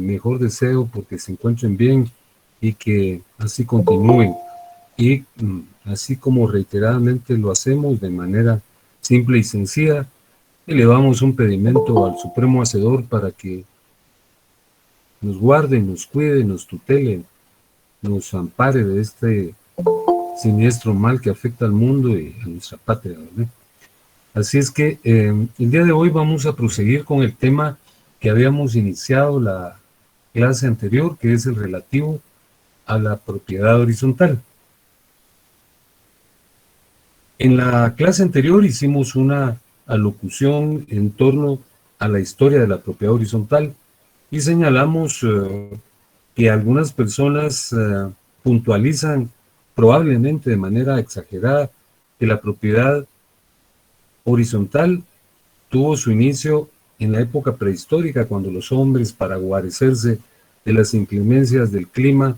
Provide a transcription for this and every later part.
mejor deseo porque se encuentren bien y que así continúen. Y así como reiteradamente lo hacemos de manera simple y sencilla, elevamos un pedimento al Supremo Hacedor para que nos guarde, nos cuide, nos tutele, nos ampare de este siniestro mal que afecta al mundo y a nuestra patria, ¿verdad? Así es que el día de hoy vamos a proseguir con el tema que habíamos iniciado la clase anterior, que es el relativo a la propiedad horizontal. En la clase anterior hicimos una alocución en torno a la historia de la propiedad horizontal y señalamos que algunas personas puntualizan probablemente de manera exagerada que la propiedad horizontal tuvo su inicio en la época prehistórica, cuando los hombres, para guarecerse de las inclemencias del clima,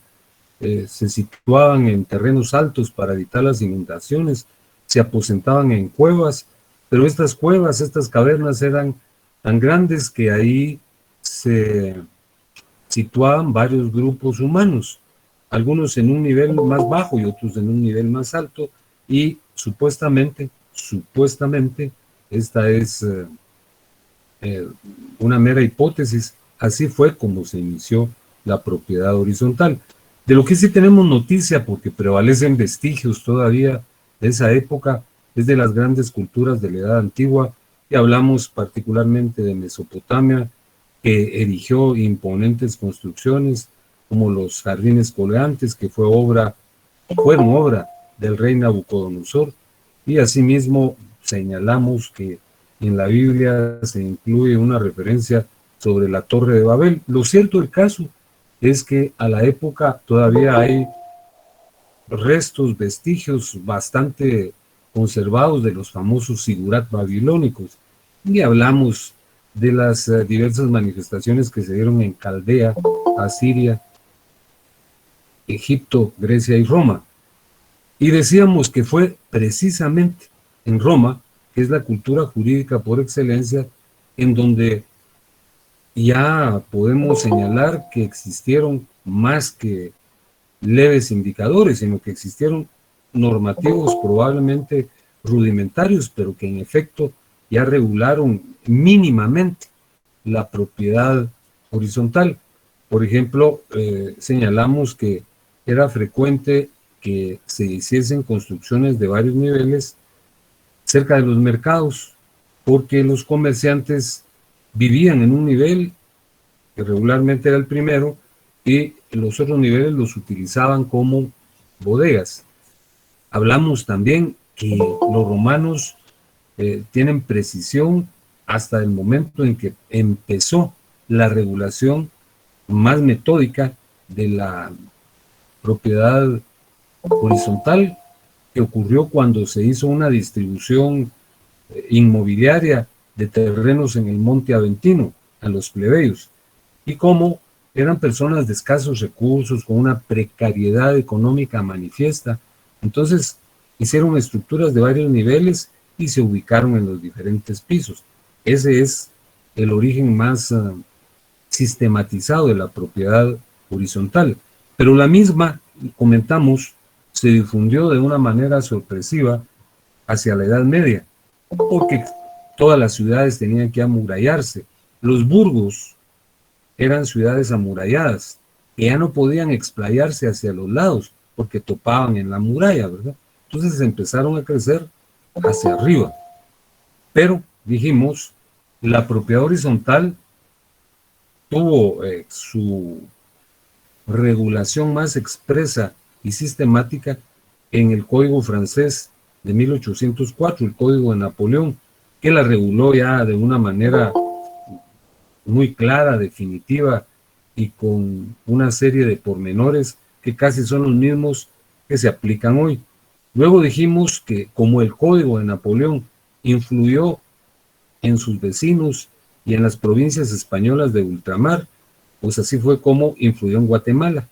se situaban en terrenos altos para evitar las inundaciones, se aposentaban en cuevas, pero estas cuevas, estas cavernas eran tan grandes que ahí se situaban varios grupos humanos, algunos en un nivel más bajo y otros en un nivel más alto, y supuestamente, esta es una mera hipótesis, así fue como se inició la propiedad horizontal. De lo que sí tenemos noticia, porque prevalecen vestigios todavía de esa época, es de las grandes culturas de la Edad Antigua, y hablamos particularmente de Mesopotamia, que erigió imponentes construcciones, como los jardines colgantes, que fueron obra del rey Nabucodonosor, y asimismo señalamos que en la Biblia se incluye una referencia sobre la Torre de Babel. Lo cierto del caso es que a la época todavía hay restos, vestigios bastante conservados de los famosos sigurat babilónicos, y hablamos de las diversas manifestaciones que se dieron en Caldea, Asiria, Egipto, Grecia y Roma. Y decíamos que fue precisamente en Roma, que es la cultura jurídica por excelencia, en donde ya podemos señalar que existieron más que leves indicadores, sino que existieron normativos probablemente rudimentarios, pero que en efecto ya regularon mínimamente la propiedad horizontal. Por ejemplo, señalamos que era frecuente que se hiciesen construcciones de varios niveles cerca de los mercados, porque los comerciantes vivían en un nivel que regularmente era el primero, y los otros niveles los utilizaban como bodegas. Hablamos también que los romanos tienen precisión hasta el momento en que empezó la regulación más metódica de la propiedad horizontal, que ocurrió cuando se hizo una distribución inmobiliaria de terrenos en el Monte Aventino a los plebeyos, y como eran personas de escasos recursos, con una precariedad económica manifiesta, entonces hicieron estructuras de varios niveles y se ubicaron en los diferentes pisos. Ese es el origen más sistematizado de la propiedad horizontal, pero la misma, comentamos, se difundió de una manera sorpresiva hacia la Edad Media, porque todas las ciudades tenían que amurallarse. Los burgos eran ciudades amuralladas, que ya no podían explayarse hacia los lados, porque topaban en la muralla, ¿verdad? Entonces empezaron a crecer hacia arriba. Pero, dijimos, la propiedad horizontal tuvo su regulación más expresa y sistemática en el Código francés de 1804, el Código de Napoleón, que la reguló ya de una manera muy clara, definitiva, y con una serie de pormenores que casi son los mismos que se aplican hoy. Luego dijimos que como el Código de Napoleón influyó en sus vecinos y en las provincias españolas de ultramar, pues así fue como influyó en Guatemala.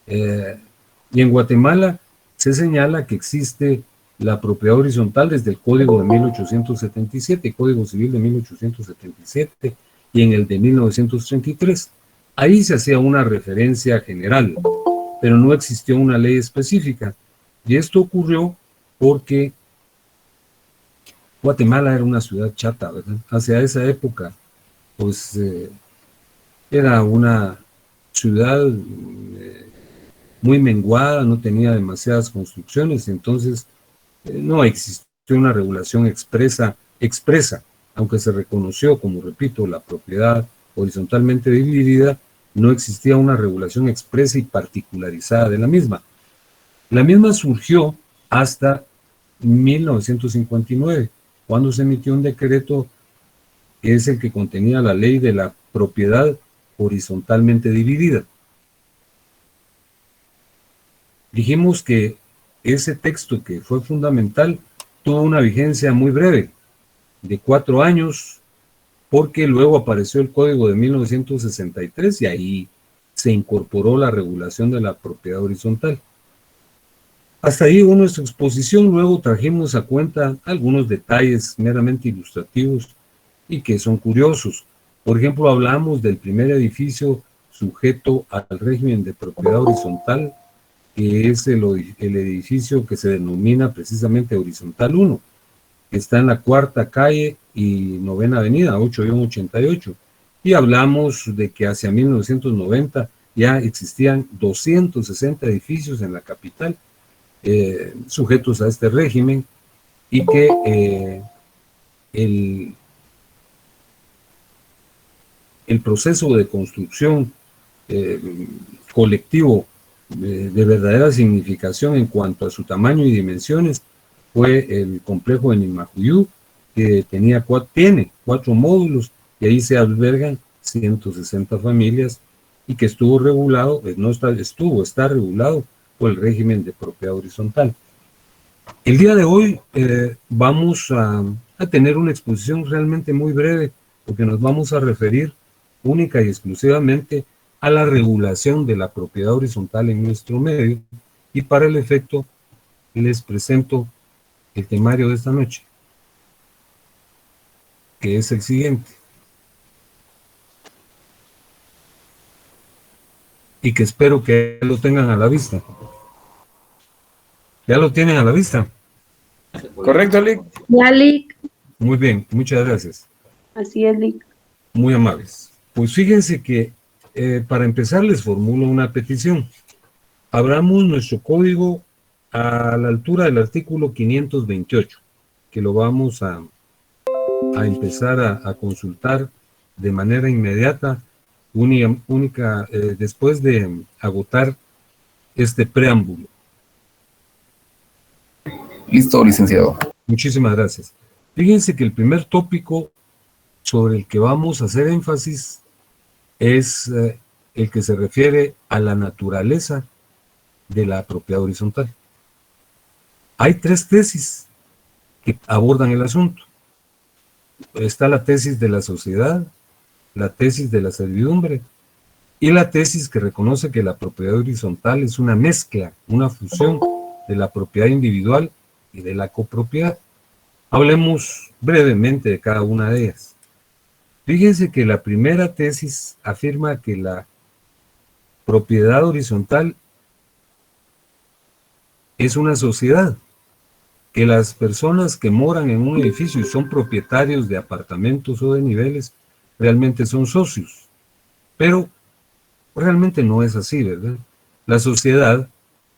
Y en Guatemala se señala que existe la propiedad horizontal desde el Código de 1877, Código Civil de 1877, y en el de 1933. Ahí se hacía una referencia general, pero no existió una ley específica. Y esto ocurrió porque Guatemala era una ciudad chata, ¿verdad? Hacia esa época, pues era una ciudad muy menguada, no tenía demasiadas construcciones, entonces no existió una regulación expresa, aunque se reconoció, como repito, la propiedad horizontalmente dividida, no existía una regulación expresa y particularizada de la misma. La misma surgió hasta 1959, cuando se emitió un decreto que es el que contenía la ley de la propiedad horizontalmente dividida. Dijimos que ese texto, que fue fundamental, tuvo una vigencia muy breve, de 4 años, porque luego apareció el Código de 1963 y ahí se incorporó la regulación de la propiedad horizontal. Hasta ahí llegó nuestra exposición. Luego trajimos a cuenta algunos detalles meramente ilustrativos y que son curiosos. Por ejemplo, hablamos del primer edificio sujeto al régimen de propiedad horizontal, que es el edificio que se denomina precisamente Horizontal 1, que está en la 4ª calle y 9ª avenida, 8-88. Y hablamos de que hacia 1990 ya existían 260 edificios en la capital sujetos a este régimen, y que el proceso de construcción colectivo de verdadera significación en cuanto a su tamaño y dimensiones fue el complejo de Nimajuyú, que tiene 4 módulos, y ahí se albergan 160 familias, y que estuvo regulado, está regulado por el régimen de propiedad horizontal. El día de hoy vamos a tener una exposición realmente muy breve, porque nos vamos a referir única y exclusivamente a la regulación de la propiedad horizontal en nuestro medio, y para el efecto les presento el temario de esta noche, que es el siguiente, y que espero que lo tengan a la vista. ¿Ya lo tienen a la vista? Correcto, Lick. Ya, Lick. Muy bien, muchas gracias. Así es, Lick. Muy amables. Pues fíjense que para empezar les formulo una petición. Abramos nuestro código a la altura del artículo 528, que lo vamos a empezar a consultar de manera inmediata, después de agotar este preámbulo. Listo, licenciado. Muchísimas gracias. Fíjense que el primer tópico sobre el que vamos a hacer énfasis es el que se refiere a la naturaleza de la propiedad horizontal. Hay 3 tesis que abordan el asunto. Está la tesis de la sociedad, la tesis de la servidumbre y la tesis que reconoce que la propiedad horizontal es una mezcla, una fusión de la propiedad individual y de la copropiedad. Hablemos brevemente de cada una de ellas. Fíjense que la primera tesis afirma que la propiedad horizontal es una sociedad, que las personas que moran en un edificio y son propietarios de apartamentos o de niveles realmente son socios, pero realmente no es así, ¿verdad? La sociedad,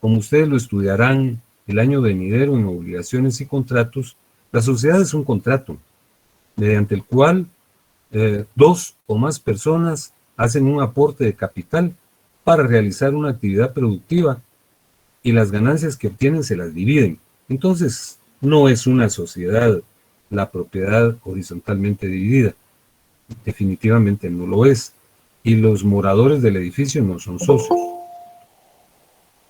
como ustedes lo estudiarán el año venidero en obligaciones y contratos, la sociedad es un contrato mediante el cual 2 o más personas hacen un aporte de capital para realizar una actividad productiva y las ganancias que obtienen se las dividen. Entonces, no es una sociedad la propiedad horizontalmente dividida. Definitivamente no lo es. Y los moradores del edificio no son socios.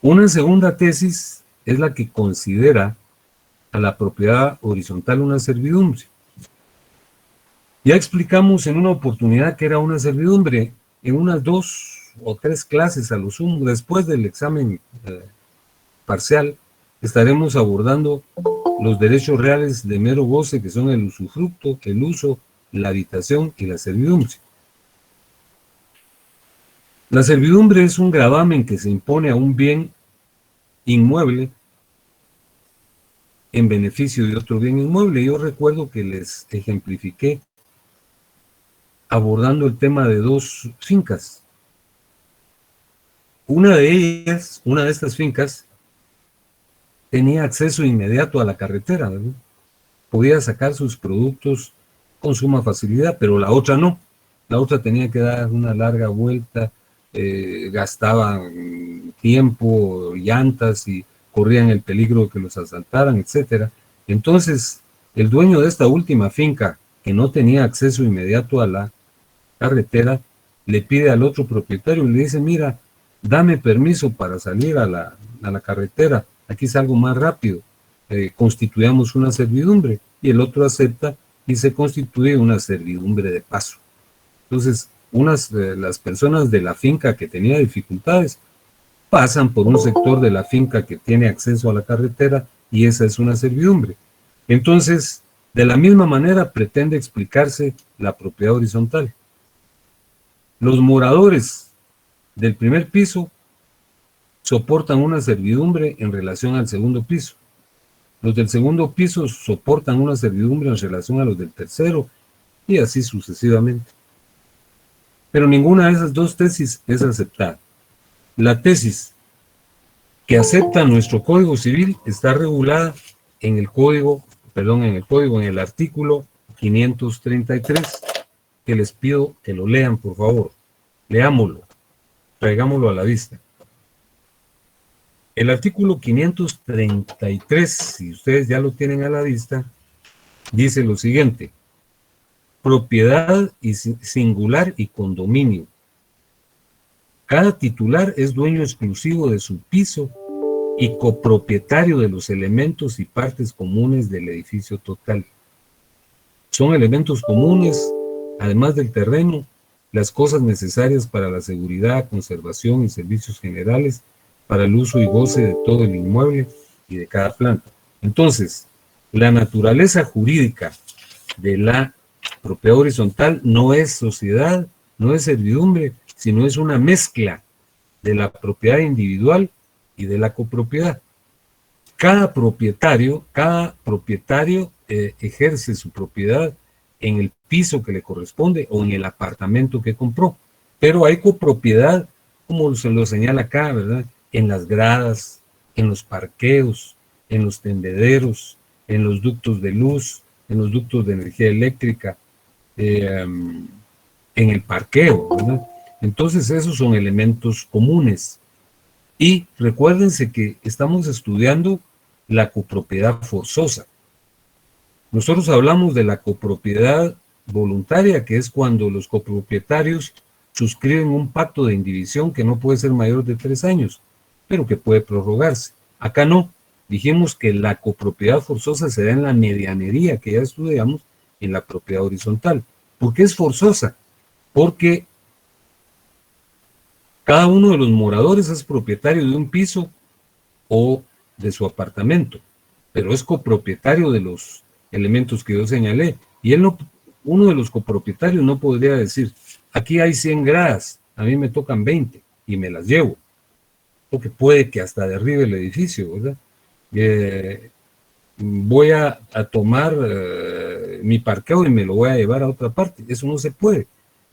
Una segunda tesis es la que considera a la propiedad horizontal una servidumbre. Ya explicamos en una oportunidad que era una servidumbre. En unas 2 o 3 clases a lo sumo, después del examen parcial, estaremos abordando los derechos reales de mero goce, que son el usufructo, el uso, la habitación y la servidumbre. La servidumbre es un gravamen que se impone a un bien inmueble en beneficio de otro bien inmueble. Yo recuerdo que les ejemplifiqué abordando el tema de dos fincas. Una de estas fincas, tenía acceso inmediato a la carretera, ¿verdad? Podía sacar sus productos con suma facilidad, pero la otra no. La otra tenía que dar una larga vuelta, gastaban tiempo, llantas y corrían el peligro de que los asaltaran, etcétera. Entonces, el dueño de esta última finca, que no tenía acceso inmediato a la carretera, le pide al otro propietario y le dice: mira, dame permiso para salir a la carretera, aquí salgo más rápido, constituyamos una servidumbre. Y el otro acepta y se constituye una servidumbre de paso. Entonces, las personas de la finca que tenía dificultades pasan por un sector de la finca que tiene acceso a la carretera y esa es una servidumbre. Entonces, de la misma manera pretende explicarse la propiedad horizontal. Los moradores del primer piso soportan una servidumbre en relación al segundo piso. Los del segundo piso soportan una servidumbre en relación a los del tercero y así sucesivamente. Pero ninguna de esas dos tesis es aceptada. La tesis que acepta nuestro Código Civil está regulada en el artículo 533, que les pido que lo lean, por favor. Leámoslo, traigámoslo a la vista. El artículo 533, si ustedes ya lo tienen a la vista, dice lo siguiente: propiedad singular y condominio. Cada titular es dueño exclusivo de su piso y copropietario de los elementos y partes comunes del edificio total. Son elementos comunes, además del terreno, las cosas necesarias para la seguridad, conservación y servicios generales, para el uso y goce de todo el inmueble y de cada planta. Entonces, la naturaleza jurídica de la propiedad horizontal no es sociedad, no es servidumbre, sino es una mezcla de la propiedad individual y de la copropiedad. Cada propietario ejerce su propiedad en el piso que le corresponde o en el apartamento que compró. Pero hay copropiedad, como se lo señala acá, ¿verdad? En las gradas, en los parqueos, en los tendederos, en los ductos de luz, en los ductos de energía eléctrica, en el parqueo, ¿verdad? Entonces esos son elementos comunes. Y recuérdense que estamos estudiando la copropiedad forzosa. Nosotros hablamos de la copropiedad voluntaria, que es cuando los copropietarios suscriben un pacto de indivisión que no puede ser mayor de 3 años, pero que puede prorrogarse. Acá no. Dijimos que la copropiedad forzosa se da en la medianería, que ya estudiamos, en la propiedad horizontal. ¿Por qué es forzosa? Porque cada uno de los moradores es propietario de un piso o de su apartamento, pero es copropietario de los elementos que yo señalé. Y uno de los copropietarios no podría decir: aquí hay 100 gradas, a mí me tocan 20 y me las llevo, porque puede que hasta derribe el edificio, ¿verdad? Voy a tomar mi parqueo y me lo voy a llevar a otra parte. Eso no se puede.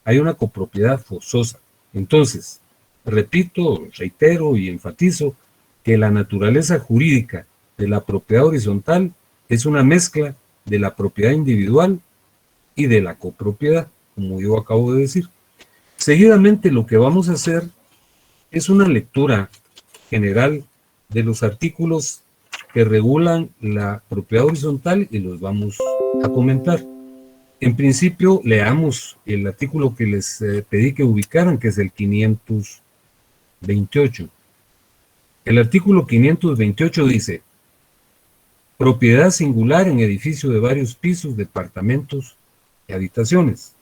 Hay una copropiedad forzosa. Entonces, repito, reitero y enfatizo que la naturaleza jurídica de la propiedad horizontal es una mezcla de la propiedad individual y de la copropiedad, como yo acabo de decir. Seguidamente lo que vamos a hacer es una lectura general de los artículos que regulan la propiedad horizontal y los vamos a comentar. En principio, leamos el artículo que les pedí que ubicaran, que es el 528. El artículo 528 dice: propiedad singular en edificio de varios pisos, departamentos y habitaciones.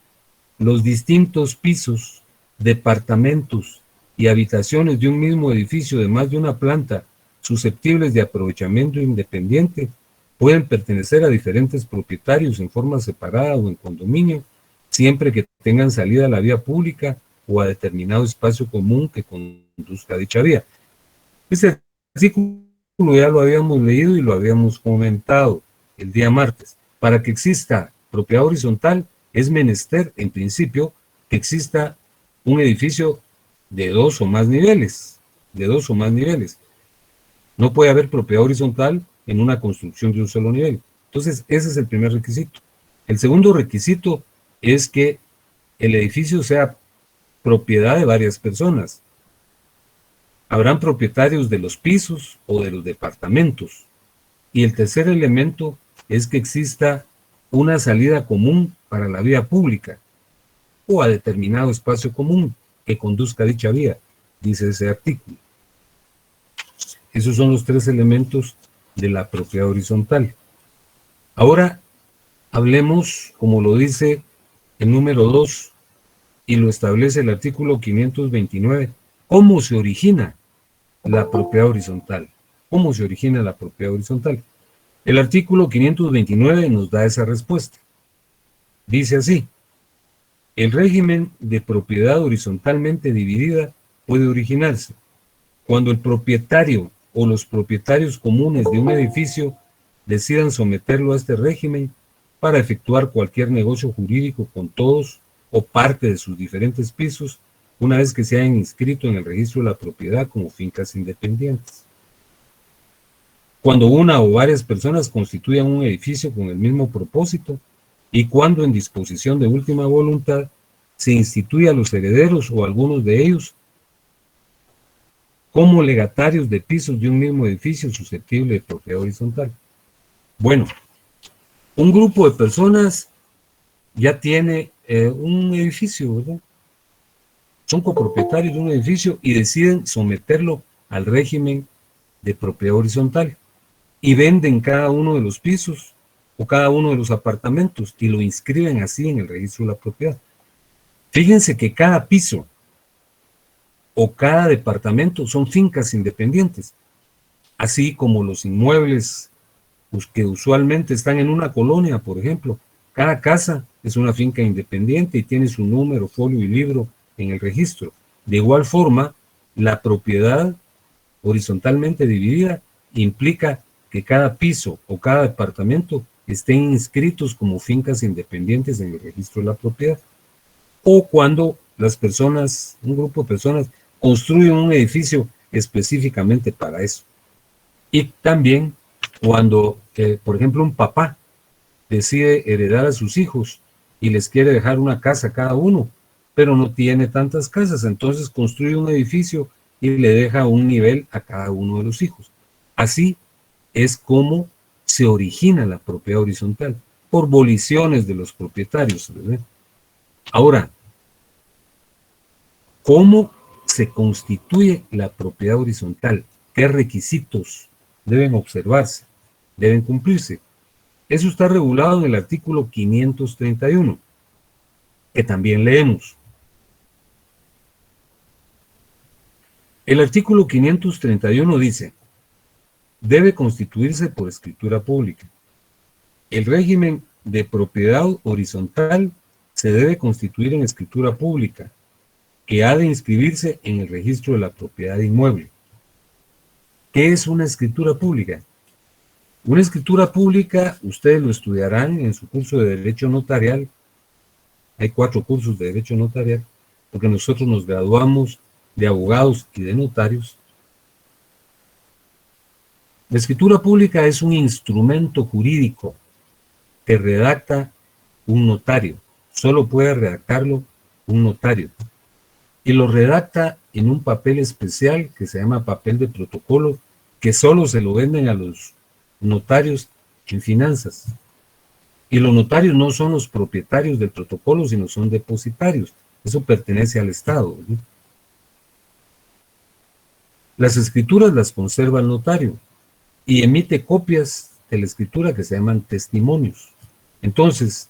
Los distintos pisos, departamentos y habitaciones de un mismo edificio de más de una planta susceptibles de aprovechamiento independiente pueden pertenecer a diferentes propietarios en forma separada o en condominio, siempre que tengan salida a la vía pública o a determinado espacio común que conduzca a dicha vía. Este artículo ya lo habíamos leído y lo habíamos comentado el día martes. Para que exista propiedad horizontal es menester, en principio, que exista un edificio de dos o más niveles, No puede haber propiedad horizontal en una construcción de un solo nivel. Entonces, ese es el primer requisito. El segundo requisito es que el edificio sea propiedad de varias personas. Habrán propietarios de los pisos o de los departamentos. Y el tercer elemento es que exista una salida común para la vía pública o a determinado espacio común que conduzca a dicha vía, dice ese artículo. Esos son los tres elementos de la propiedad horizontal. Ahora hablemos, como lo dice el número 2 y lo establece el artículo 529, ¿cómo se origina la propiedad horizontal? ¿Cómo se origina la propiedad horizontal? El artículo 529 nos da esa respuesta. Dice así: el régimen de propiedad horizontalmente dividida puede originarse cuando el propietario o los propietarios comunes de un edificio decidan someterlo a este régimen para efectuar cualquier negocio jurídico con todos o parte de sus diferentes pisos, una vez que se hayan inscrito en el registro de la propiedad como fincas independientes. Cuando una o varias personas constituyan un edificio con el mismo propósito y cuando en disposición de última voluntad se instituya a los herederos o algunos de ellos como legatarios de pisos de un mismo edificio susceptible de propiedad horizontal. Bueno, un grupo de personas ya tiene un edificio, ¿verdad? Son copropietarios de un edificio y deciden someterlo al régimen de propiedad horizontal y venden cada uno de los pisos o cada uno de los apartamentos y lo inscriben así en el registro de la propiedad. Fíjense que cada piso o cada departamento son fincas independientes, así como los inmuebles que usualmente están en una colonia, por ejemplo. Cada casa es una finca independiente y tiene su número, folio y libro en el registro. De igual forma, la propiedad horizontalmente dividida implica que cada piso o cada departamento estén inscritos como fincas independientes en el registro de la propiedad. O cuando las personas, un grupo de personas, construyen un edificio específicamente para eso. Y también cuando, por ejemplo, un papá decide heredar a sus hijos y les quiere dejar una casa a cada uno, pero no tiene tantas casas, entonces construye un edificio y le deja un nivel a cada uno de los hijos. Así es como se origina la propiedad horizontal, por voliciones de los propietarios, ¿verdad? Ahora, ¿cómo se constituye la propiedad horizontal? ¿Qué requisitos deben observarse? Deben cumplirse. Eso está regulado en el artículo 531, que también leemos. El artículo 531 dice: debe constituirse por escritura pública. El régimen de propiedad horizontal se debe constituir en escritura pública, que ha de inscribirse en el registro de la propiedad inmueble. ¿Qué es una escritura pública? Una escritura pública, ustedes lo estudiarán en su curso de Derecho Notarial. Hay 4 cursos de Derecho Notarial, porque nosotros nos graduamos de abogados y de notarios. La escritura pública es un instrumento jurídico que redacta un notario. Solo puede redactarlo un notario. Y lo redacta en un papel especial que se llama papel de protocolo, que solo se lo venden a los notarios en finanzas. Y los notarios no son los propietarios del protocolo, sino son depositarios. Eso pertenece al Estado, ¿no? Las escrituras las conserva el notario y emite copias de la escritura que se llaman testimonios. Entonces,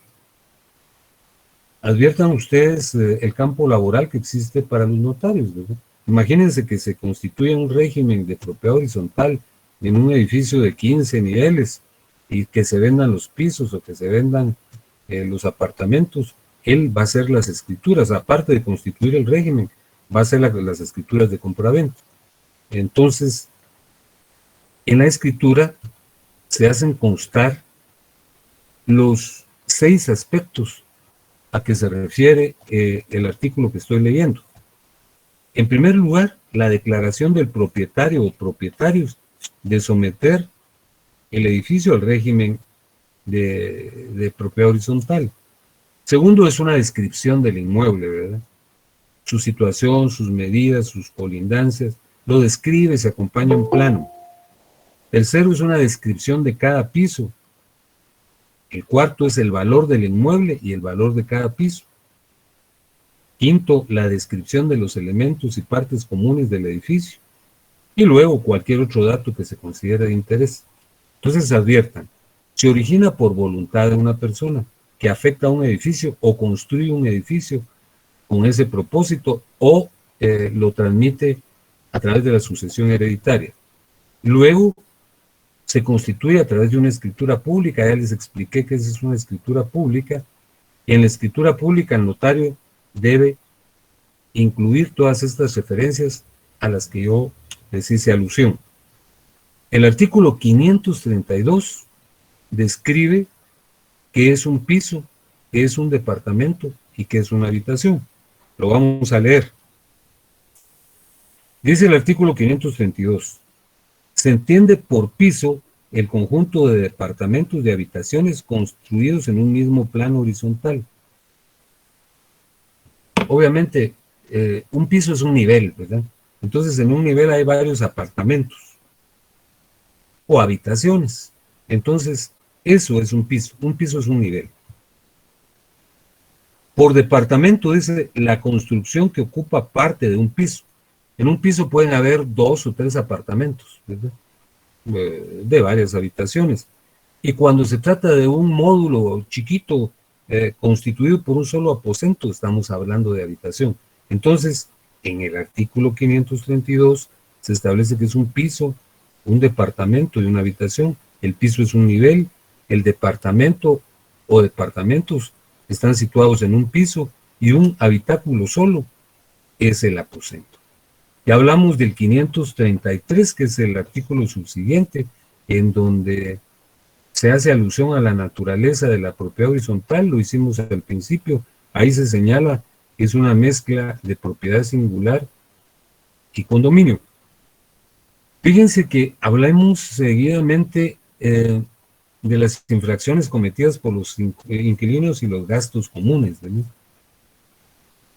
adviertan ustedes el campo laboral que existe para los notarios, ¿verdad? Imagínense que se constituye un régimen de propiedad horizontal en un edificio de 15 niveles y que se vendan los pisos o que se vendan los apartamentos. él va a hacer las escrituras, aparte de constituir el régimen, va a hacer las escrituras de compraventa. Entonces, en la escritura se hacen constar los 6 aspectos a que se refiere el artículo que estoy leyendo. En primer lugar, la declaración del propietario o propietarios de someter el edificio al régimen de propiedad horizontal. Segundo, es una descripción del inmueble, ¿verdad? Su situación, sus medidas, sus colindancias, lo describe, se acompaña un plano. Tercero, es una descripción de cada piso. El cuarto es el valor del inmueble y el valor de cada piso. Quinto, la descripción de los elementos y partes comunes del edificio. Y luego cualquier otro dato que se considere de interés. Entonces adviertan, se origina por voluntad de una persona que afecta a un edificio o construye un edificio con ese propósito o lo transmite a través de la sucesión hereditaria. Luego se constituye a través de una escritura pública. Ya les expliqué que esa es una escritura pública. Y en la escritura pública el notario debe incluir todas estas referencias a las que yo les hice alusión. El artículo 532 describe qué es un piso, qué es un departamento y qué es una habitación. Lo vamos a leer. Dice el artículo 532. Se entiende por piso el conjunto de departamentos de habitaciones construidos en un mismo plano horizontal. Obviamente, un piso es un nivel, ¿verdad? Entonces, en un nivel hay varios apartamentos o habitaciones. Entonces, eso es un piso. Un piso es un nivel. Por departamento dice la construcción que ocupa parte de un piso. En un piso pueden haber 2 o 3 apartamentos, ¿verdad? De varias habitaciones. Y cuando se trata de un módulo chiquito constituido por un solo aposento, estamos hablando de habitación. Entonces, en el artículo 532 se establece que es un piso, un departamento y una habitación. El piso es un nivel, el departamento o departamentos están situados en un piso y un habitáculo solo es el aposento. Ya hablamos del 533, que es el artículo subsiguiente, en donde se hace alusión a la naturaleza de la propiedad horizontal. Lo hicimos al principio. Ahí se señala que es una mezcla de propiedad singular y condominio. Fíjense que hablamos seguidamente de las infracciones cometidas por los inquilinos y los gastos comunes, ¿verdad?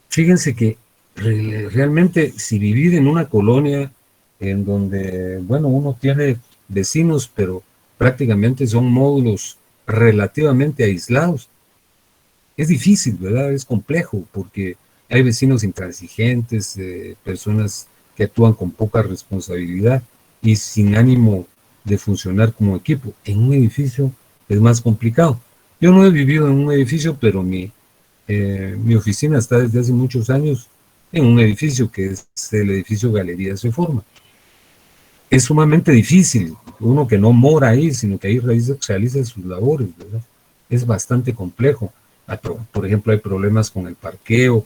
Fíjense que realmente si vivir en una colonia en donde, bueno, uno tiene vecinos, pero prácticamente son módulos relativamente aislados, es difícil, ¿verdad? Es complejo porque hay vecinos intransigentes, personas que actúan con poca responsabilidad y sin ánimo de funcionar como equipo. En un edificio es más complicado. Yo no he vivido en un edificio, pero mi oficina está desde hace muchos años en un edificio que es el edificio Galerías Reforma. Es sumamente difícil, uno que no mora ahí, sino que ahí realiza sus labores, ¿verdad? Es bastante complejo. Por ejemplo, hay problemas con el parqueo,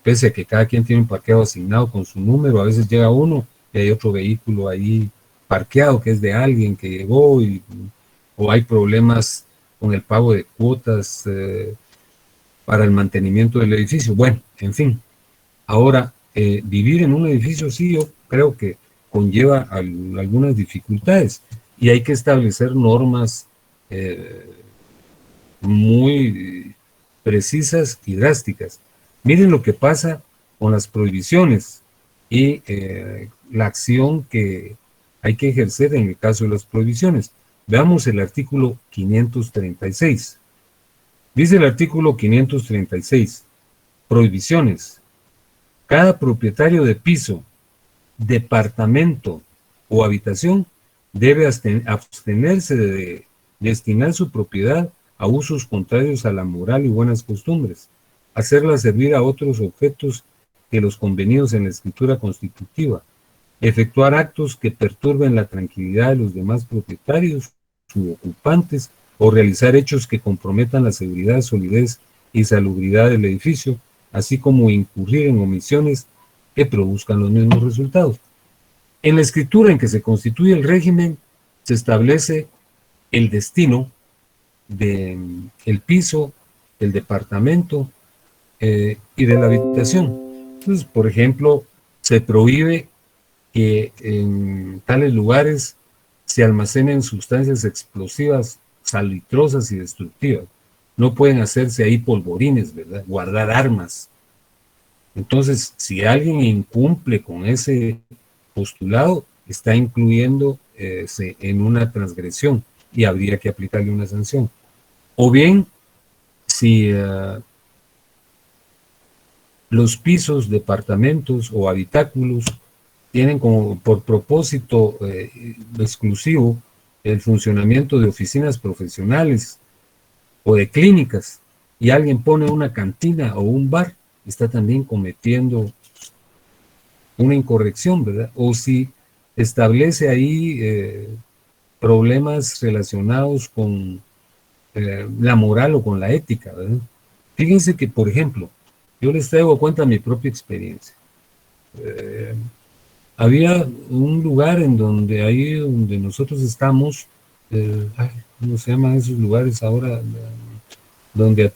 pese a que cada quien tiene un parqueo asignado con su número, a veces llega uno y hay otro vehículo ahí parqueado que es de alguien que llegó, o hay problemas con el pago de cuotas para el mantenimiento del edificio. Bueno, en fin. Ahora, vivir en un edificio sí, yo creo que conlleva algunas dificultades y hay que establecer normas muy precisas y drásticas. Miren lo que pasa con las prohibiciones y la acción que hay que ejercer en el caso de las prohibiciones. Veamos el artículo 536. Dice el artículo 536, prohibiciones. Cada propietario de piso, departamento o habitación debe abstenerse de destinar su propiedad a usos contrarios a la moral y buenas costumbres, hacerla servir a otros objetos que los convenidos en la escritura constitutiva, efectuar actos que perturben la tranquilidad de los demás propietarios u ocupantes, o realizar hechos que comprometan la seguridad, solidez y salubridad del edificio, así como incurrir en omisiones que produzcan los mismos resultados. En la escritura en que se constituye el régimen, se establece el destino del piso, del departamento y de la habitación. Entonces, por ejemplo, se prohíbe que en tales lugares se almacenen sustancias explosivas, salitrosas y destructivas. No pueden hacerse ahí polvorines, ¿verdad? Guardar armas. Entonces, si alguien incumple con ese postulado, está incluyendo en una transgresión y habría que aplicarle una sanción. O bien, si los pisos, departamentos o habitáculos tienen como por propósito exclusivo el funcionamiento de oficinas profesionales o de clínicas, y alguien pone una cantina o un bar, está también cometiendo una incorrección, ¿verdad? O si establece ahí problemas relacionados con la moral o con la ética, ¿verdad? Fíjense que, por ejemplo, yo les traigo a cuenta mi propia experiencia. Había un lugar en donde ahí donde nosotros estamos, ¿cómo se llaman esos lugares ahora? Donde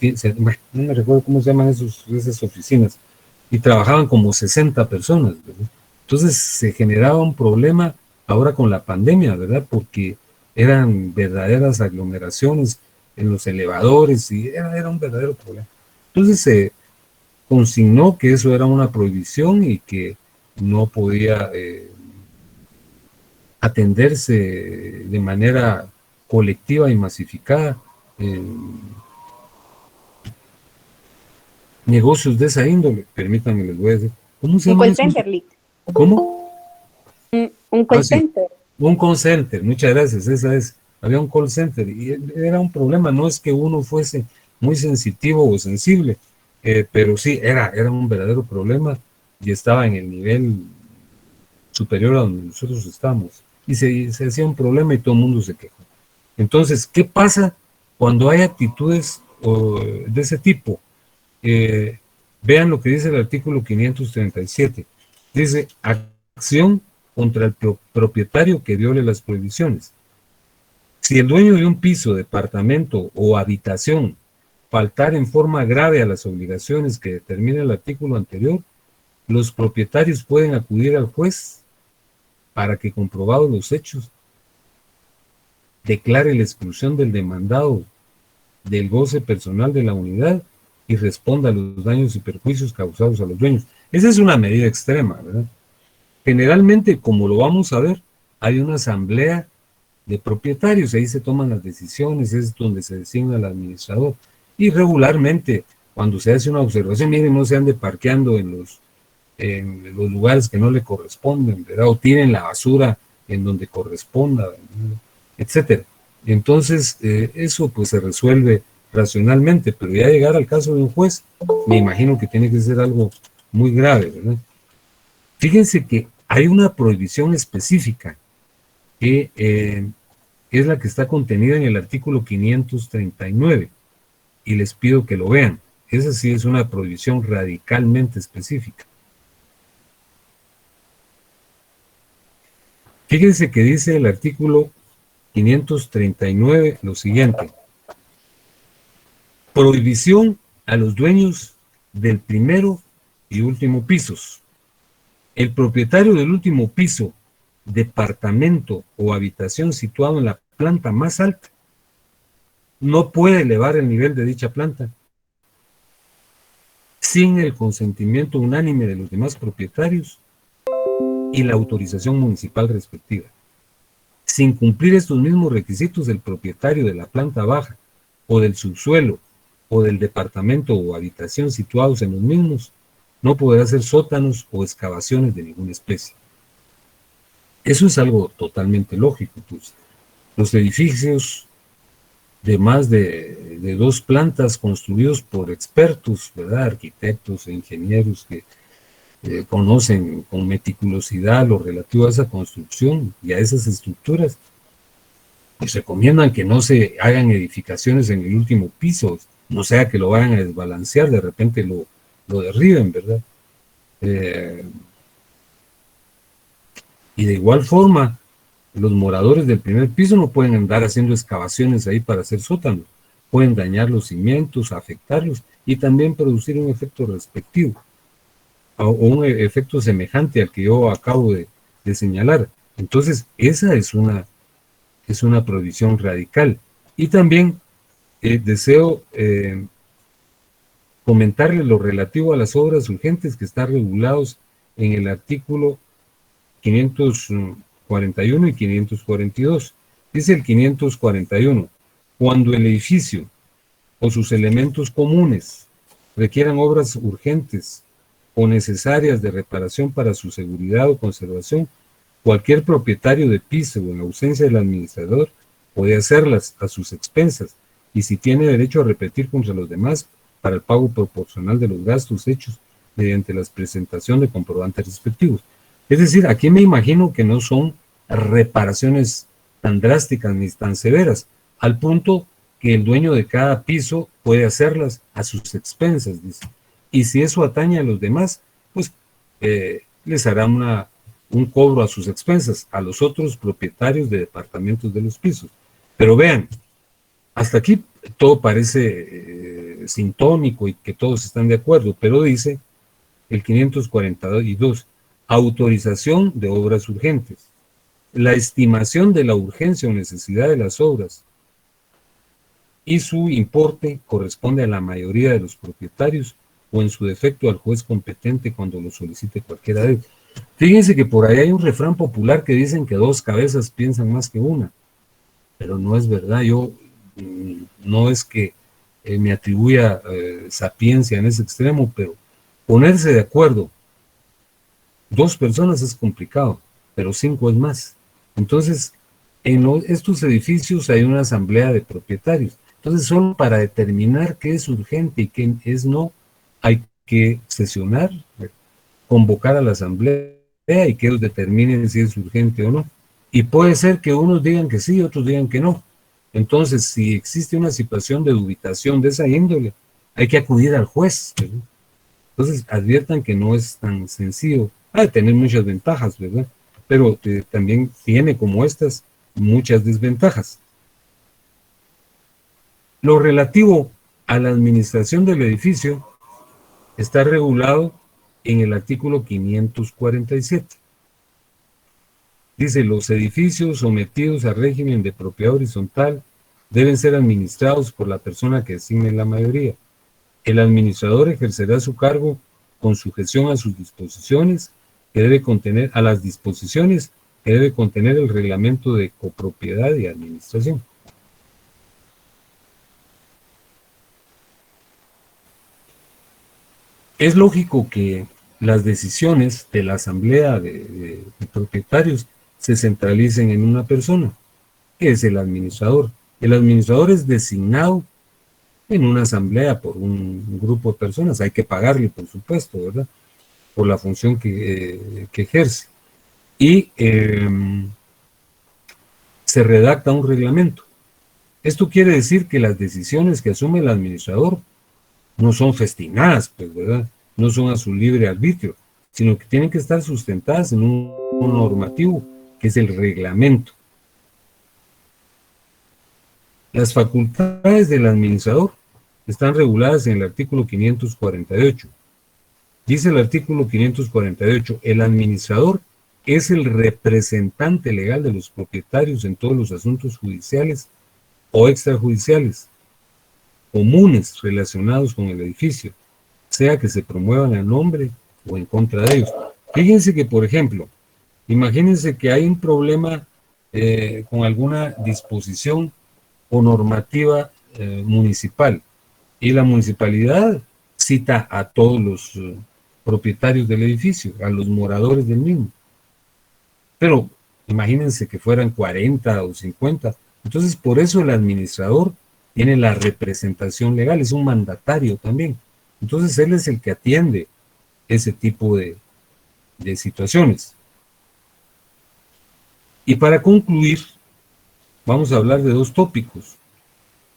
no me recuerdo cómo se llaman esas oficinas, y trabajaban como 60 personas, ¿verdad? Entonces se generaba un problema ahora con la pandemia, ¿verdad? Porque eran verdaderas aglomeraciones en los elevadores y era un verdadero problema. Entonces se consignó que eso era una prohibición y que no podía atenderse de manera colectiva y masificada negocios de esa índole. Permítanme, les voy a decir. ¿Cómo se llama Un call eso? center, Lick. ¿Cómo? Un call Sí. center. Un call center, muchas gracias, esa es. Había un call center y era un problema, no es que uno fuese muy sensitivo o sensible, pero sí, era un verdadero problema y estaba en el nivel superior a donde nosotros estamos. Y se hacía un problema y todo el mundo se quejó. Entonces, ¿qué pasa cuando hay actitudes de ese tipo? Vean lo que dice el artículo 537. Dice, acción contra el propietario que viole las prohibiciones. Si el dueño de un piso, departamento o habitación faltar en forma grave a las obligaciones que determina el artículo anterior, los propietarios pueden acudir al juez para que, comprobados los hechos, declare la exclusión del demandado del goce personal de la unidad y responda a los daños y perjuicios causados a los dueños. Esa es una medida extrema, ¿verdad? Generalmente, como lo vamos a ver, hay una asamblea de propietarios, ahí se toman las decisiones, es donde se designa el administrador. Y regularmente, cuando se hace una observación, miren, no se ande parqueando en los lugares que no le corresponden, ¿verdad? O tiren la basura en donde corresponda, ¿verdad? Etcétera. Entonces, eso pues se resuelve racionalmente, pero ya llegar al caso de un juez, me imagino que tiene que ser algo muy grave, ¿verdad? Fíjense que hay una prohibición específica que es la que está contenida en el artículo 539, y les pido que lo vean. Esa sí es una prohibición radicalmente específica. Fíjense que dice el artículo 539 lo siguiente: prohibición a los dueños del primero y último pisos. El propietario del último piso, departamento o habitación situado en la planta más alta no puede elevar el nivel de dicha planta sin el consentimiento unánime de los demás propietarios y la autorización municipal respectiva. Sin cumplir estos mismos requisitos, el propietario de la planta baja o del subsuelo o del departamento o habitación situados en los mismos no podrá hacer sótanos o excavaciones de ninguna especie. Eso es algo totalmente lógico, pues. Los edificios de más de 2 plantas construidos por expertos, ¿verdad? Arquitectos e ingenieros que conocen con meticulosidad lo relativo a esa construcción y a esas estructuras, pues recomiendan que no se hagan edificaciones en el último piso. no sea que lo vayan a desbalancear, de repente lo derriben, ¿verdad? Y de igual forma, los moradores del primer piso no pueden andar haciendo excavaciones ahí para hacer sótanos. Pueden dañar los cimientos, afectarlos y también producir un efecto respectivo o un efecto semejante al que yo acabo de señalar. Entonces, esa es una prohibición radical. Y también deseo comentarle lo relativo a las obras urgentes que están regulados en el artículo 541 y 542. Dice el 541, cuando el edificio o sus elementos comunes requieran obras urgentes o necesarias de reparación para su seguridad o conservación, cualquier propietario de piso o en ausencia del administrador puede hacerlas a sus expensas y si tiene derecho a repetir contra los demás para el pago proporcional de los gastos hechos mediante la presentación de comprobantes respectivos. Es decir, aquí me imagino que no son reparaciones tan drásticas ni tan severas, al punto que el dueño de cada piso puede hacerlas a sus expensas, dice. Y si eso atañe a los demás, pues les hará un cobro a sus expensas, a los otros propietarios de departamentos de los pisos. Pero vean, hasta aquí todo parece sintónico y que todos están de acuerdo, pero dice el 542, autorización de obras urgentes. La estimación de la urgencia o necesidad de las obras y su importe corresponde a la mayoría de los propietarios o en su defecto al juez competente cuando lo solicite cualquiera de ellos. Fíjense que por ahí hay un refrán popular que dicen que dos cabezas piensan más que una, pero no es verdad. Yo no es que me atribuya sapiencia en ese extremo, pero ponerse de acuerdo dos personas es complicado, pero cinco es más. Entonces, en estos edificios hay una asamblea de propietarios. Entonces, solo para determinar qué es urgente y qué es no, hay que sesionar, convocar a la asamblea y que ellos determinen si es urgente o no. Y puede ser que unos digan que sí, otros digan que no. Entonces, si existe una situación de dubitación de esa índole, hay que acudir al juez, ¿verdad? Entonces, adviertan que no es tan sencillo. Ha de tener muchas ventajas, ¿verdad? Pero también tiene, como estas, muchas desventajas. Lo relativo a la administración del edificio está regulado en el artículo 547. Dice, los edificios sometidos a régimen de propiedad horizontal deben ser administrados por la persona que designe la mayoría. El administrador ejercerá su cargo con sujeción a sus disposiciones, que debe contener, a las disposiciones que debe contener el reglamento de copropiedad y administración. Es lógico que las decisiones de la asamblea de propietarios se centralicen en una persona, que es el administrador. El administrador es designado en una asamblea por un grupo de personas. Hay que pagarle, por supuesto, ¿verdad? Por la función que ejerce. Y se redacta un reglamento. Esto quiere decir que las decisiones que asume el administrador no son festinadas, pues, ¿verdad? No son a su libre arbitrio, sino que tienen que estar sustentadas en un normativo, que es el reglamento. Las facultades del administrador están reguladas en el artículo 548. Dice el artículo 548, el administrador es el representante legal de los propietarios en todos los asuntos judiciales o extrajudiciales comunes relacionados con el edificio, sea que se promuevan a nombre o en contra de ellos. Fíjense que, por ejemplo, imagínense que hay un problema con alguna disposición o normativa municipal y la municipalidad cita a todos los propietarios del edificio, a los moradores del mismo. Pero imagínense que fueran 40 o 50. Entonces, por eso el administrador tiene la representación legal, es un mandatario también. Entonces, él es el que atiende ese tipo de situaciones. Y para concluir, vamos a hablar de dos tópicos.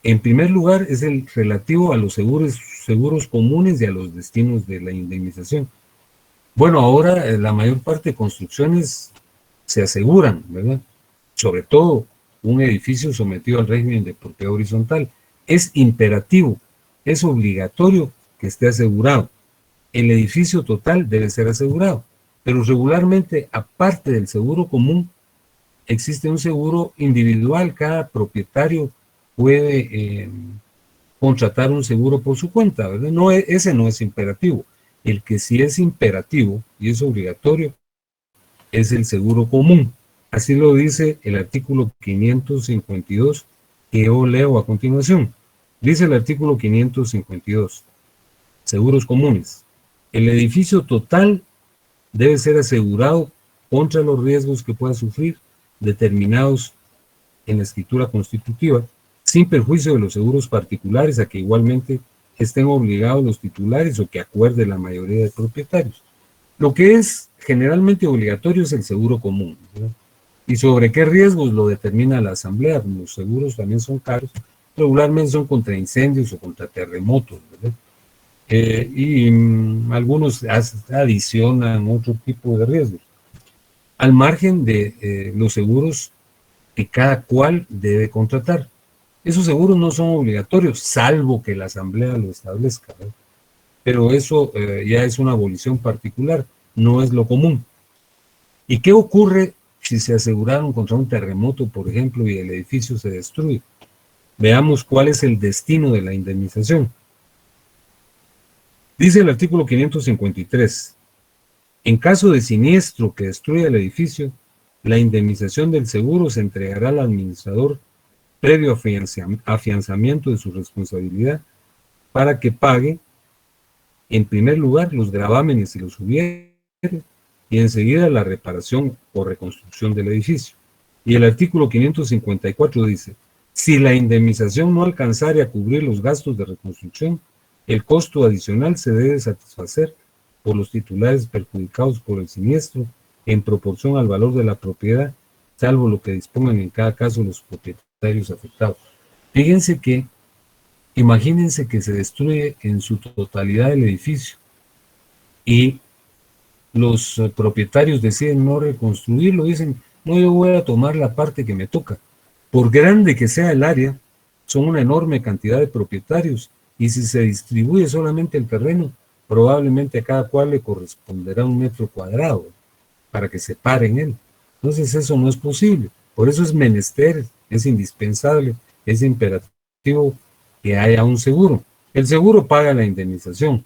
En primer lugar, es el relativo a los seguros comunes y a los destinos de la indemnización. Bueno, ahora la mayor parte de construcciones se aseguran, ¿verdad? Sobre todo un edificio sometido al régimen de propiedad horizontal. Es imperativo, es obligatorio que esté asegurado. El edificio total debe ser asegurado, pero regularmente, aparte del seguro común, existe un seguro individual. Cada propietario puede contratar un seguro por su cuenta, ¿verdad? No, ese no es imperativo. El que sí es imperativo y es obligatorio es el seguro común. Así lo dice el artículo 552 que yo leo a continuación. Dice el artículo 552, seguros comunes. El edificio total debe ser asegurado contra los riesgos que pueda sufrir, determinados en la escritura constitutiva, sin perjuicio de los seguros particulares a que igualmente estén obligados los titulares o que acuerde la mayoría de propietarios. Lo que es generalmente obligatorio es el seguro común, ¿verdad? ¿Y sobre qué riesgos lo determina la Asamblea? Los seguros también son caros, regularmente son contra incendios o contra terremotos, ¿verdad? Algunos adicionan otro tipo de riesgos, al margen de los seguros que cada cual debe contratar. Esos seguros no son obligatorios, salvo que la Asamblea lo establezca, ¿verdad? Pero eso ya es una abolición particular, no es lo común. ¿Y qué ocurre si se aseguraron contra un terremoto, por ejemplo, y el edificio se destruye? Veamos cuál es el destino de la indemnización. Dice el artículo 553, en caso de siniestro que destruya el edificio, la indemnización del seguro se entregará al administrador previo afianzamiento de su responsabilidad para que pague, en primer lugar, los gravámenes si los hubiere, y enseguida la reparación o reconstrucción del edificio. Y el artículo 554 dice, si la indemnización no alcanzare a cubrir los gastos de reconstrucción, el costo adicional se debe satisfacer por los titulares perjudicados por el siniestro en proporción al valor de la propiedad, salvo lo que dispongan en cada caso los propietarios afectados. Fíjense que, imagínense que se destruye en su totalidad el edificio y los propietarios deciden no reconstruirlo, dicen, no, yo voy a tomar la parte que me toca. Por grande que sea el área, son una enorme cantidad de propietarios, y si se distribuye solamente el terreno, probablemente a cada cual le corresponderá un metro cuadrado para que se pare en él. Entonces eso no es posible. Por eso es menester, es indispensable, es imperativo que haya un seguro. El seguro paga la indemnización.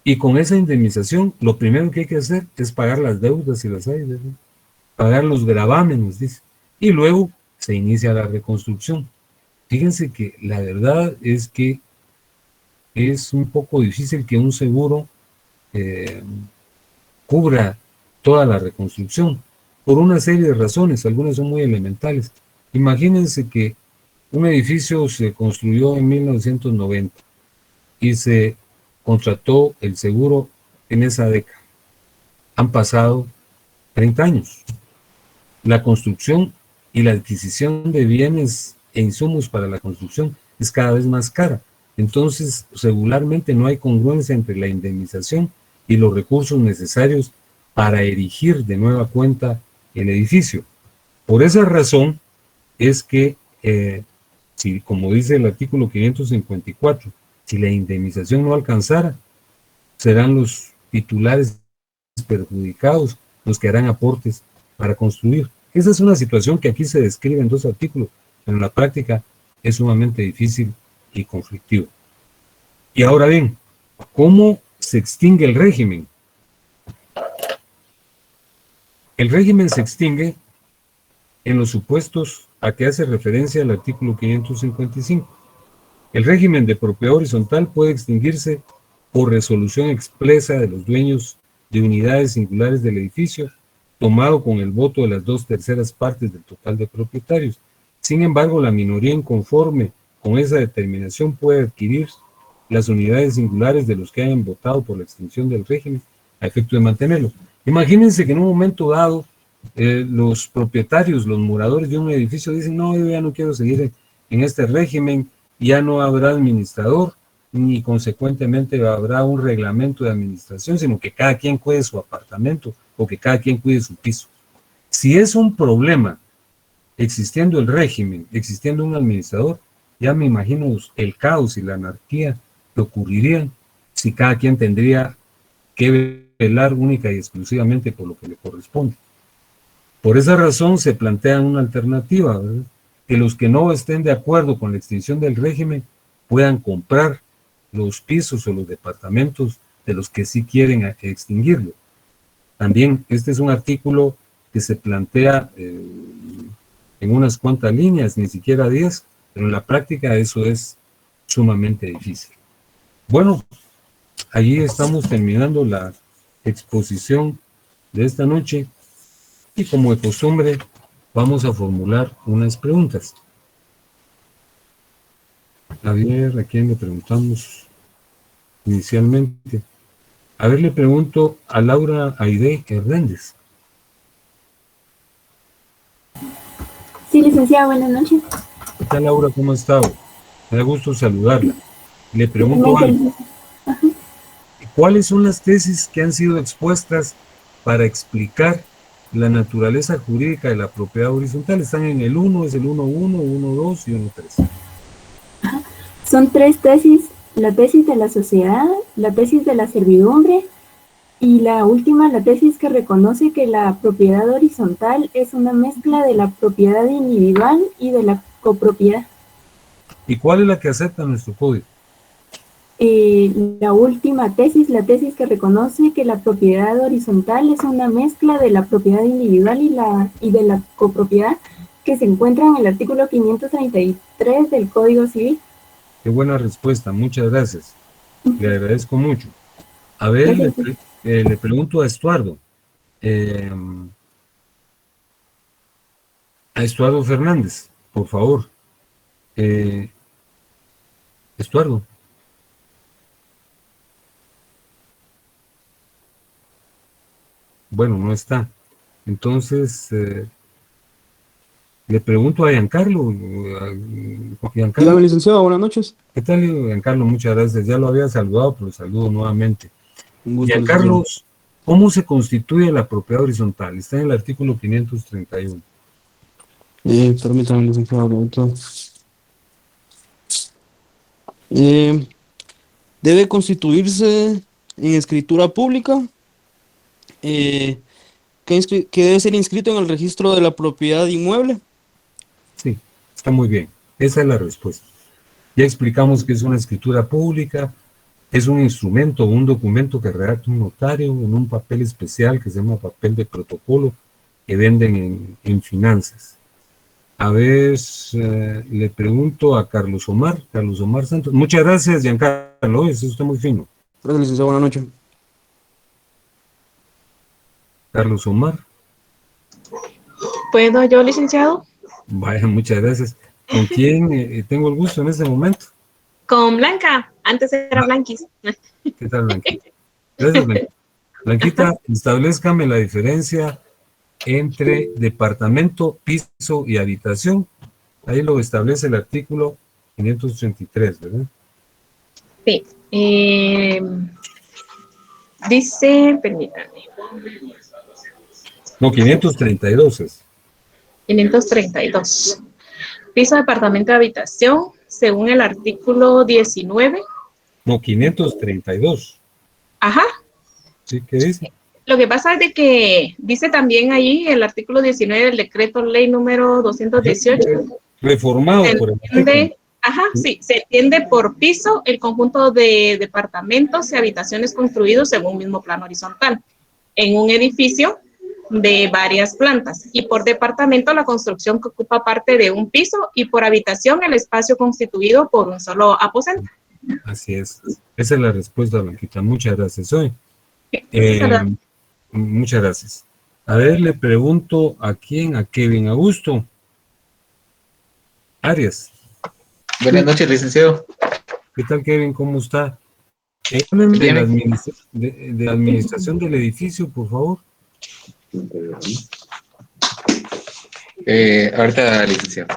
Y con esa indemnización, lo primero que hay que hacer es pagar las deudas si las hay, ¿verdad? Pagar los gravámenes, dice. Y luego se inicia la reconstrucción. Fíjense que la verdad es que es un poco difícil que un seguro cubra toda la reconstrucción, por una serie de razones, algunas son muy elementales. Imagínense que un edificio se construyó en 1990 y se contrató el seguro en esa década. Han pasado 30 años. La construcción y la adquisición de bienes e insumos para la construcción es cada vez más cara. Entonces, regularmente no hay congruencia entre la indemnización y los recursos necesarios para erigir de nueva cuenta el edificio. Por esa razón es que, si, como dice el artículo 554, si la indemnización no alcanzara, serán los titulares perjudicados los que harán aportes para construir. Esa es una situación que aquí se describe en 2 artículos, pero en la práctica es sumamente difícil y conflictivo. Y ahora bien, ¿cómo se extingue el régimen? El régimen se extingue en los supuestos a que hace referencia el artículo 555. El régimen de propiedad horizontal puede extinguirse por resolución expresa de los dueños de unidades singulares del edificio, tomado con el voto de las 2/3 partes del total de propietarios. Sin embargo, la minoría inconforme con esa determinación puede adquirir las unidades singulares de los que hayan votado por la extinción del régimen a efecto de mantenerlo. Imagínense que en un momento dado los propietarios, los moradores de un edificio dicen, no, yo ya no quiero seguir en este régimen, ya no habrá administrador, ni consecuentemente habrá un reglamento de administración, sino que cada quien cuide su apartamento o que cada quien cuide su piso. Si es un problema existiendo el régimen, existiendo un administrador, ya me imagino el caos y la anarquía que ocurrirían si cada quien tendría que velar única y exclusivamente por lo que le corresponde. Por esa razón se plantea una alternativa, ¿verdad? Que los que no estén de acuerdo con la extinción del régimen puedan comprar los pisos o los departamentos de los que sí quieren extinguirlo. También este es un artículo que se plantea en unas cuantas líneas, ni siquiera 10, pero en la práctica eso es sumamente difícil. Bueno, allí estamos terminando la exposición de esta noche y como de costumbre vamos a formular unas preguntas. A ver, ¿a quién le preguntamos inicialmente? A ver, le pregunto a Laura Aide Hernández. Sí, licenciada, buenas noches. ¿Qué tal, Laura? ¿Cómo ha estado? Me da gusto saludarla. Le pregunto algo. ¿Cuáles son las tesis que han sido expuestas para explicar la naturaleza jurídica de la propiedad horizontal? Están en el 1, es el 1.1, 1.2 y 1.3. Son 3 tesis, la tesis de la sociedad, la tesis de la servidumbre y la última, la tesis que reconoce que la propiedad horizontal es una mezcla de la propiedad individual y de la copropiedad. ¿Y cuál es la que acepta nuestro código? La última tesis, la tesis que reconoce que la propiedad horizontal es una mezcla de la propiedad individual y de la copropiedad, que se encuentra en el artículo 533 del Código Civil. Qué buena respuesta, muchas gracias. Le agradezco mucho. A ver, le pregunto a Estuardo. A Estuardo Fernández, por favor. Estuardo. Bueno, no está. Entonces, le pregunto a Giancarlo. Dígame, licenciado, buenas noches. ¿Qué tal, Giancarlo? Muchas gracias. Ya lo había saludado, pero saludo nuevamente. Un gusto, Giancarlo, ¿cómo se constituye la propiedad horizontal? Está en el artículo 531. Permítame, licenciado. Debe constituirse en escritura pública, que debe ser inscrito en el registro de la propiedad inmueble. Sí, está muy bien. Esa es la respuesta. Ya explicamos que es una escritura pública, es un instrumento, un documento que redacta un notario en un papel especial que se llama papel de protocolo que venden en finanzas. A ver, le pregunto a Carlos Omar Santos. Muchas gracias, Giancarlo, es usted muy fino. Gracias, licenciado, buenas noches. Carlos Omar. ¿Puedo yo, licenciado? Vaya, muchas gracias. ¿Con quién tengo el gusto en este momento? Con Blanca, antes era Blanquis. ¿Qué tal, Blanquita? Gracias, Blanquita. Blanquita, establezcame la diferencia entre departamento, piso y habitación. Ahí lo establece el artículo 533, ¿verdad? Sí. Dice, permítame. No, 532 es. 532. Piso, departamento de habitación, según el artículo 19. No, 532. Ajá. ¿Sí? ¿Qué dice? Lo que pasa es de que dice también ahí el artículo 19 del decreto ley número 218. Reformado por el artículo. Ajá, sí, se entiende por piso el conjunto de departamentos y habitaciones construidos según un mismo plano horizontal en un edificio de varias plantas, y por departamento la construcción que ocupa parte de un piso, y por habitación el espacio constituido por un solo aposento. Así es. Esa es la respuesta, Blanquita. Muchas gracias. Muchas gracias. A ver, le pregunto a quién, a Kevin Augusto Arias. Buenas noches, licenciado. ¿Qué tal, Kevin? ¿Cómo está? Háblame de la administración del edificio, por favor. Ahorita, licenciado.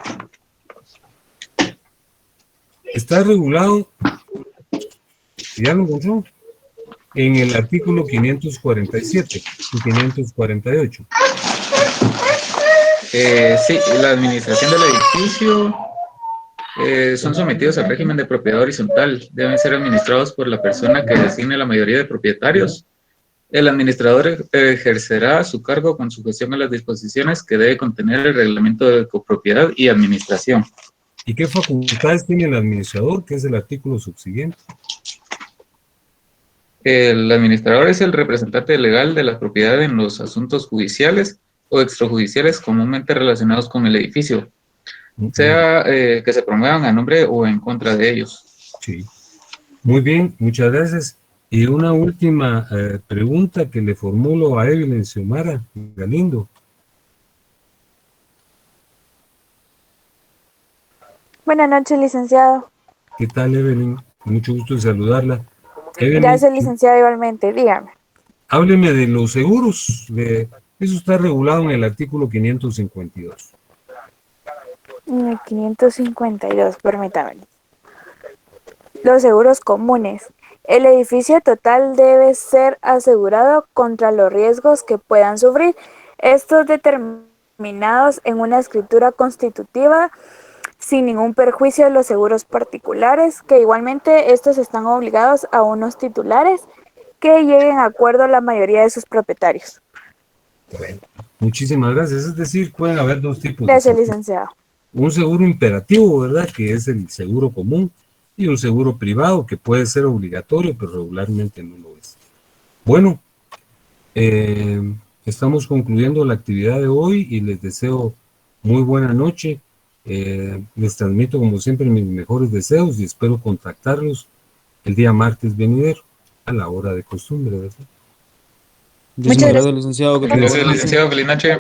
Está regulado, ya lo encontró, en el artículo 547 y 548. Sí, la administración del edificio son sometidos al régimen de propiedad horizontal. Deben ser administrados por la persona que designe la mayoría de propietarios. El administrador ejercerá su cargo con sujeción a las disposiciones que debe contener el reglamento de copropiedad y administración. ¿Y qué facultades tiene el administrador? Que es el artículo subsiguiente. El administrador es el representante legal de la propiedad en los asuntos judiciales o extrajudiciales comúnmente relacionados con el edificio, sea que se promuevan a nombre o en contra de ellos. Sí. Muy bien, muchas gracias. Y una última pregunta que le formulo a Evelyn Xiomara Galindo. Buenas noches, licenciado. ¿Qué tal, Evelyn? Mucho gusto en saludarla. Evelyn, Gracias, licenciado, igualmente. Dígame. hábleme de los seguros. Eso está regulado en el artículo 552. En el 552, permítame. Los seguros comunes. El edificio total debe ser asegurado contra los riesgos que puedan sufrir. Estos determinados en una escritura constitutiva sin ningún perjuicio de los seguros particulares, que igualmente estos están obligados a unos titulares que lleguen a acuerdo a la mayoría de sus propietarios. Bueno, muchísimas gracias. Es decir, pueden haber dos tipos Gracias, de seguros. licenciado. Un seguro imperativo, ¿verdad? Que es el seguro común, y un seguro privado que puede ser obligatorio, pero regularmente no lo es. Bueno, estamos concluyendo la actividad de hoy y les deseo muy buena noche. Les transmito como siempre mis mejores deseos y espero contactarlos el día martes venidero a la hora de costumbre, ¿verdad? Muchas gracias, licenciado. Gracias, licenciado. Feliz noche.